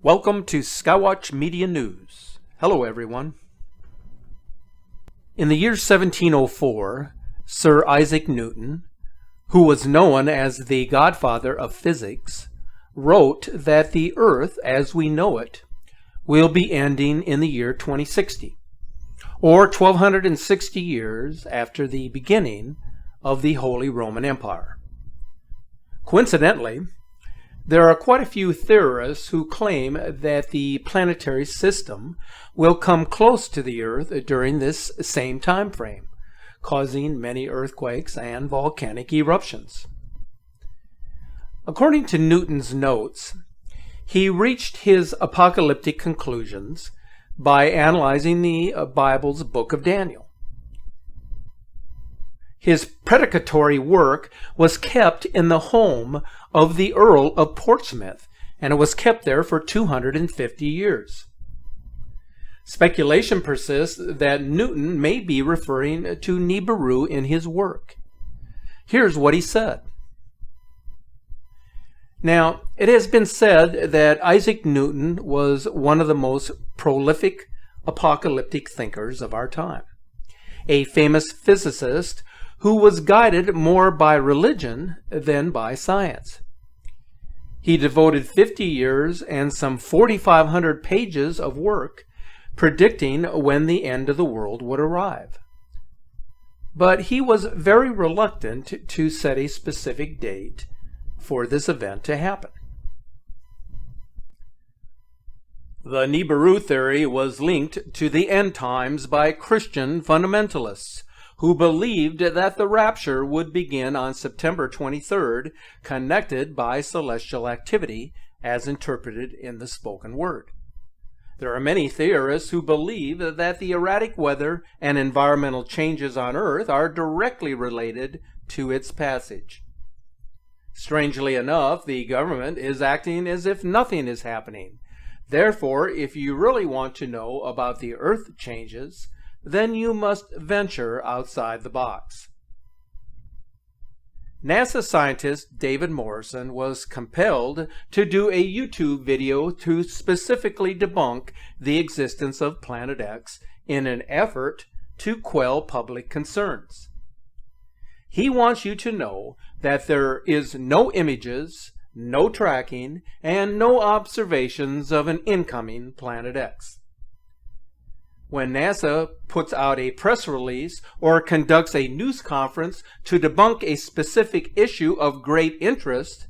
Welcome to Skywatch Media News. Hello, everyone. In the year 1704, Sir Isaac Newton, who was known as the godfather of physics, wrote that the Earth, as we know it, will be ending in the year 2060, or 1260 years after the beginning of the Holy Roman Empire. Coincidentally, there are quite a few theorists who claim that the planetary system will come close to the Earth during this same time frame, causing many earthquakes and volcanic eruptions. According to Newton's notes, he reached his apocalyptic conclusions by analyzing the Bible's book of Daniel. His predicatory work was kept in the home of the Earl of Portsmouth, and it was kept there for 250 years. Speculation persists that Newton may be referring to Nibiru in his work. Here's what he said. Now, it has been said that Isaac Newton was one of the most prolific apocalyptic thinkers of our time, a famous physicist who was guided more by religion than by science. He devoted 50 years and some 4,500 pages of work predicting when the end of the world would arrive. But he was very reluctant to set a specific date for this event to happen. The Nibiru theory was linked to the end times by Christian fundamentalists who believed that the rapture would begin on September 23rd, connected by celestial activity, as interpreted in the spoken word. There are many theorists who believe that the erratic weather and environmental changes on Earth are directly related to its passage. Strangely enough, the government is acting as if nothing is happening. Therefore, if you really want to know about the Earth changes, then you must venture outside the box. NASA scientist David Morrison was compelled to do a YouTube video to specifically debunk the existence of Planet X in an effort to quell public concerns. He wants you to know that there is no images, no tracking, and no observations of an incoming Planet X. When NASA puts out a press release or conducts a news conference to debunk a specific issue of great interest,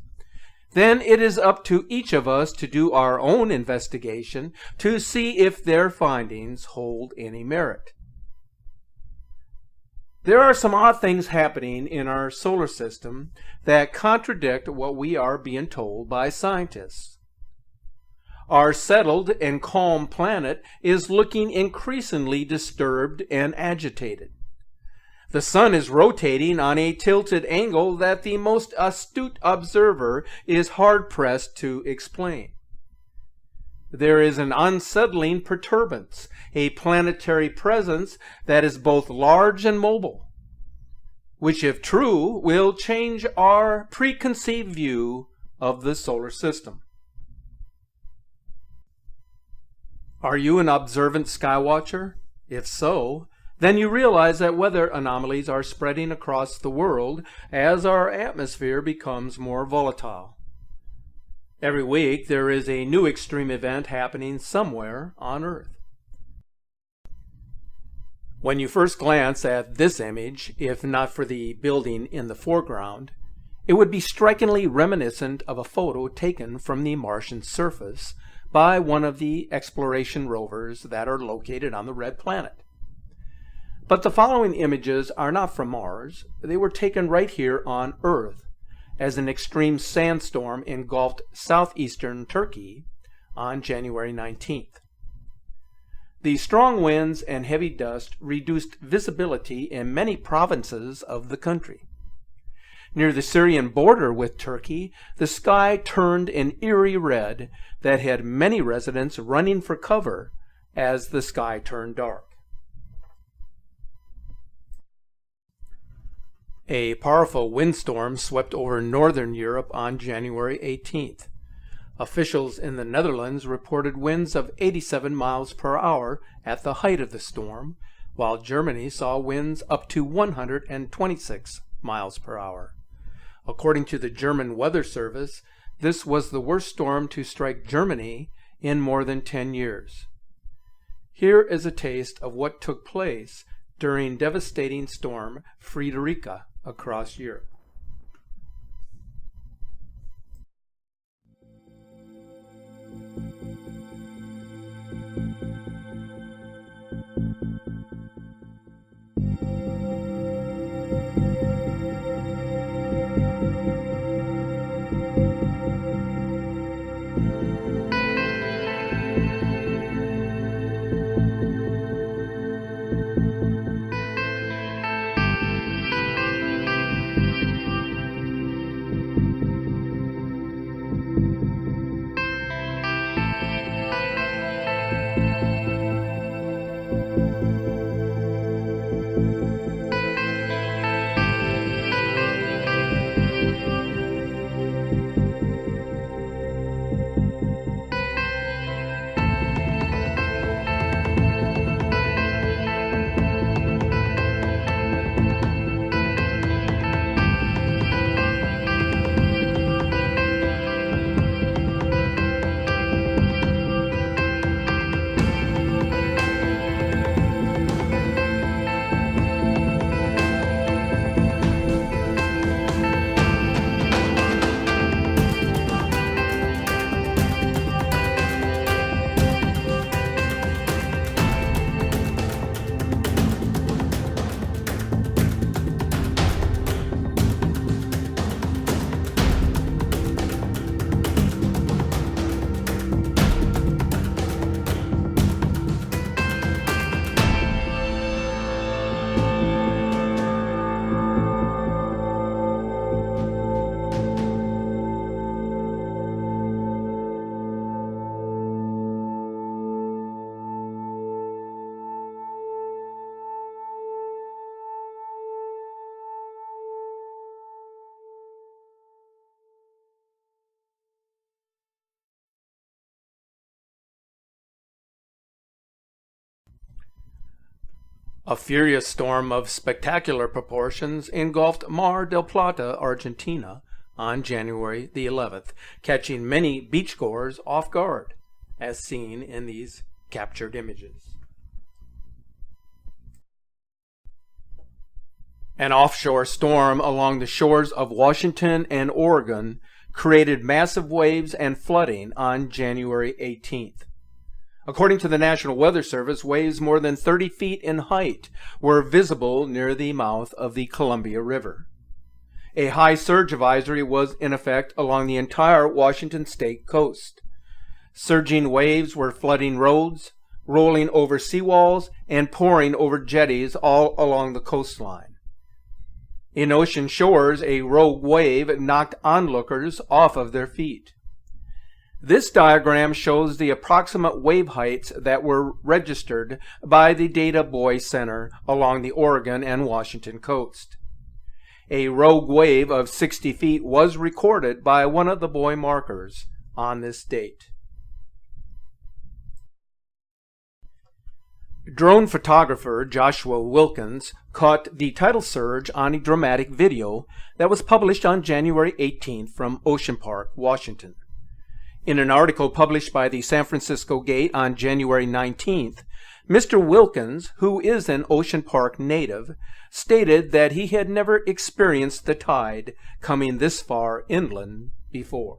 then it is up to each of us to do our own investigation to see if their findings hold any merit. There are some odd things happening in our solar system that contradict what we are being told by scientists. Our settled and calm planet is looking increasingly disturbed and agitated. The sun is rotating on a tilted angle that the most astute observer is hard-pressed to explain. There is an unsettling perturbance, a planetary presence that is both large and mobile, which, if true, will change our preconceived view of the solar system. Are you an observant skywatcher? If so, then you realize that weather anomalies are spreading across the world as our atmosphere becomes more volatile. Every week there is a new extreme event happening somewhere on Earth. When you first glance at this image, if not for the building in the foreground, it would be strikingly reminiscent of a photo taken from the Martian surface by one of the exploration rovers that are located on the red planet. But the following images are not from Mars. They were taken right here on Earth as an extreme sandstorm engulfed southeastern Turkey on January 19th. The strong winds and heavy dust reduced visibility in many provinces of the country. Near the Syrian border with Turkey, the sky turned an eerie red that had many residents running for cover as the sky turned dark. A powerful windstorm swept over northern Europe on January 18th. Officials in the Netherlands reported winds of 87 miles per hour at the height of the storm, while Germany saw winds up to 126 miles per hour. According to the German Weather Service, this was the worst storm to strike Germany in more than 10 years. Here is a taste of what took place during devastating storm Friederike across Europe. A furious storm of spectacular proportions engulfed Mar del Plata, Argentina, on January the 11th, catching many beachgoers off guard, as seen in these captured images. An offshore storm along the shores of Washington and Oregon created massive waves and flooding on January 18th. According to the National Weather Service, waves more than 30 feet in height were visible near the mouth of the Columbia River. A high surge advisory was in effect along the entire Washington state coast. Surging waves were flooding roads, rolling over seawalls, and pouring over jetties all along the coastline. In ocean shores, a rogue wave knocked onlookers off of their feet. This diagram shows the approximate wave heights that were registered by the Data Buoy Center along the Oregon and Washington coast. A rogue wave of 60 feet was recorded by one of the buoy markers on this date. Drone photographer Joshua Wilkins caught the tidal surge on a dramatic video that was published on January 18th from Ocean Park, Washington. In an article published by the San Francisco Gate on January 19th, Mr. Wilkins, who is an Ocean Park native, stated that he had never experienced the tide coming this far inland before.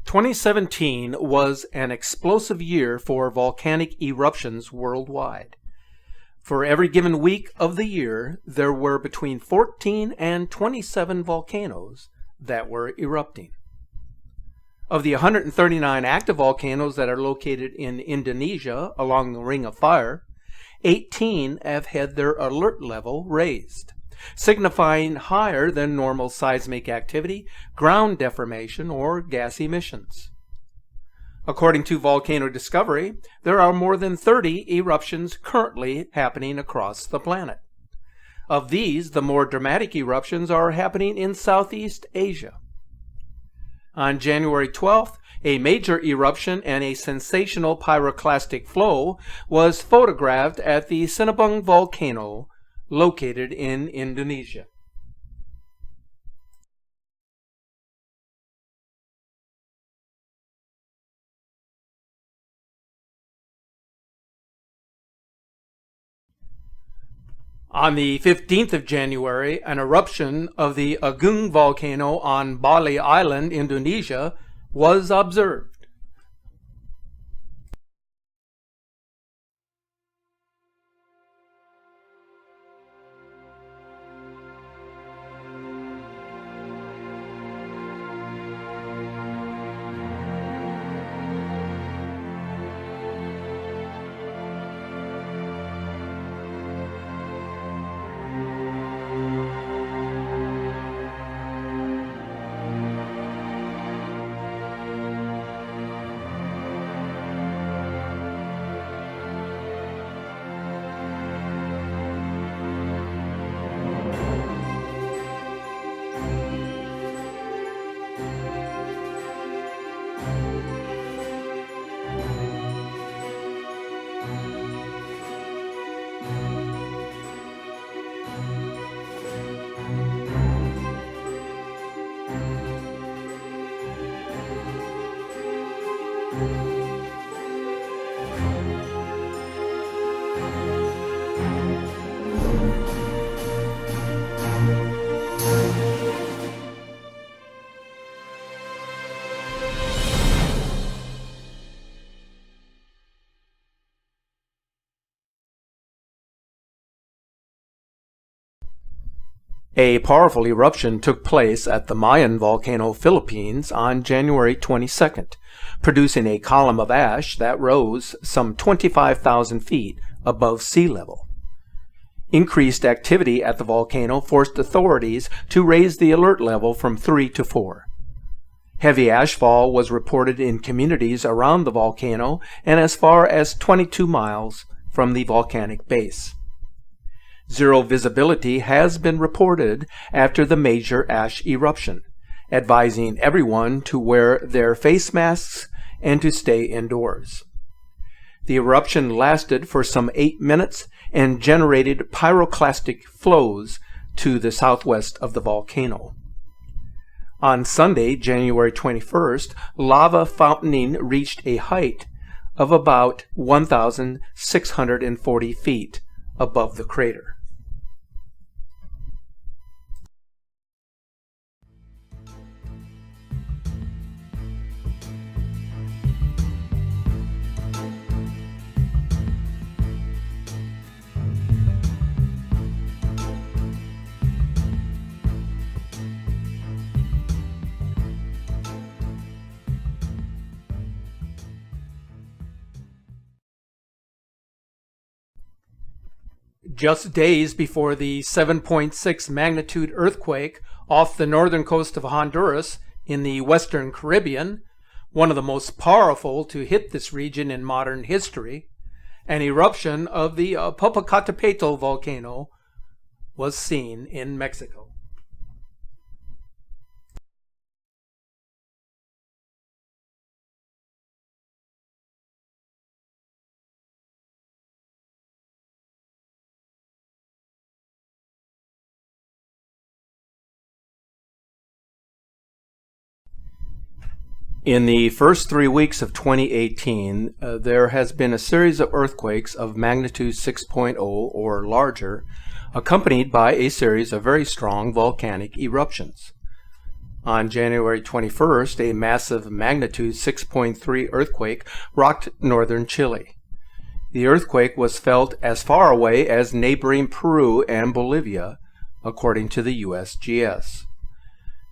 2017 was an explosive year for volcanic eruptions worldwide. For every given week of the year, there were between 14 and 27 volcanoes that were erupting. Of the 139 active volcanoes that are located in Indonesia along the Ring of Fire, 18 have had their alert level raised, signifying higher than normal seismic activity, ground deformation, or gas emissions. According to Volcano Discovery, there are more than 30 eruptions currently happening across the planet. Of these, the more dramatic eruptions are happening in Southeast Asia. On January 12th, a major eruption and a sensational pyroclastic flow was photographed at the Sinabung volcano located in Indonesia. On the 15th of January, an eruption of the Agung volcano on Bali Island, Indonesia, was observed. A powerful eruption took place at the Mayon volcano, Philippines, on January 22nd, producing a column of ash that rose some 25,000 feet above sea level. Increased activity at the volcano forced authorities to raise the alert level from 3 to 4. Heavy ashfall was reported in communities around the volcano and as far as 22 miles from the volcanic base. Zero visibility has been reported after the major ash eruption, advising everyone to wear their face masks and to stay indoors. The eruption lasted for some 8 minutes and generated pyroclastic flows to the southwest of the volcano. On Sunday, January 21st, lava fountaining reached a height of about 1,640 feet above the crater. Just days before the 7.6 magnitude earthquake off the northern coast of Honduras in the Western Caribbean, one of the most powerful to hit this region in modern history, an eruption of the Popocatépetl volcano was seen in Mexico. In the first 3 weeks of 2018, there has been a series of earthquakes of magnitude 6.0 or larger, accompanied by a series of very strong volcanic eruptions. On January 21st, a massive magnitude 6.3 earthquake rocked northern Chile. The earthquake was felt as far away as neighboring Peru and Bolivia, according to the USGS.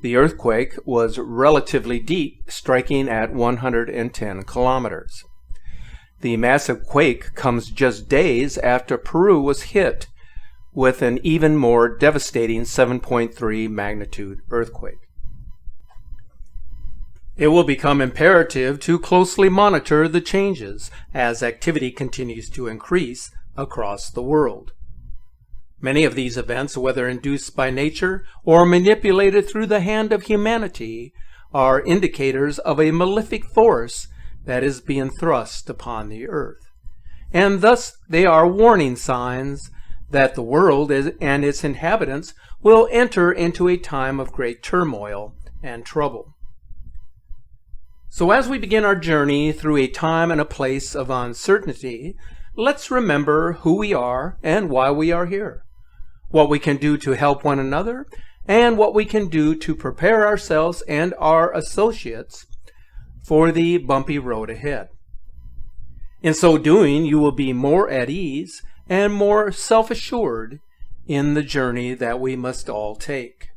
The earthquake was relatively deep, striking at 110 kilometers. The massive quake comes just days after Peru was hit with an even more devastating 7.3 magnitude earthquake. It will become imperative to closely monitor the changes as activity continues to increase across the world. Many of these events, whether induced by nature or manipulated through the hand of humanity, are indicators of a malefic force that is being thrust upon the earth. And thus they are warning signs that the world and its inhabitants will enter into a time of great turmoil and trouble. So as we begin our journey through a time and a place of uncertainty, let's remember who we are and why we are here, what we can do to help one another, and what we can do to prepare ourselves and our associates for the bumpy road ahead. In so doing, you will be more at ease and more self-assured in the journey that we must all take.